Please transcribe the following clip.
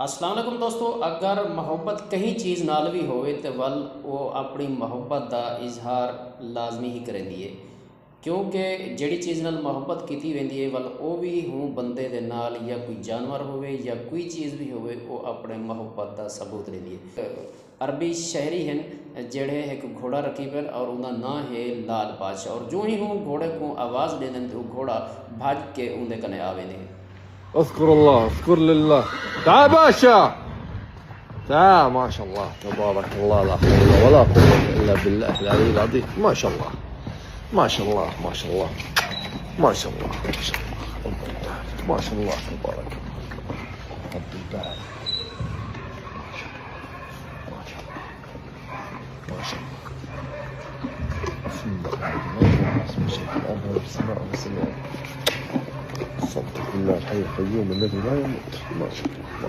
अस्सलाम वालेकुम दोस्तों, अगर मुहब्बत कहीं चीज़ नाल भी होवे तो वल वो अपनी मुहब्बत का इजहार लाजमी ही करेंदी है क्योंकि जिहड़ी चीज़ नाल मुहब्बत की वेंदी है वल वो भी हूँ बंदे दे नाल या कोई जानवर होवे या कोई चीज़ भी होवे वो अपने मुहब्बत का सबूत देंदी है। अरबी शहरी हैं जेड़े एक घोड़ा रखी पर और उनका नाम है लाल बादशाह और जो ही हूँ घोड़े को आवाज़ दे दें तो घोड़ा भाग के उनके कने आवे ने। اذكر الله اذكر لله تعال باشا تعال ما شاء الله تبارك الله لا حول ولا قوة إلا بالله العلي العظيم ما شاء الله ما شاء الله ما شاء الله ما شاء الله ما شاء الله ما شاء الله تبارك الله عبد الباري ما شاء الله بسم الله بسم الله بسم الله صدق بالله الحي القيوم الذي لا يموت ما شاء الله.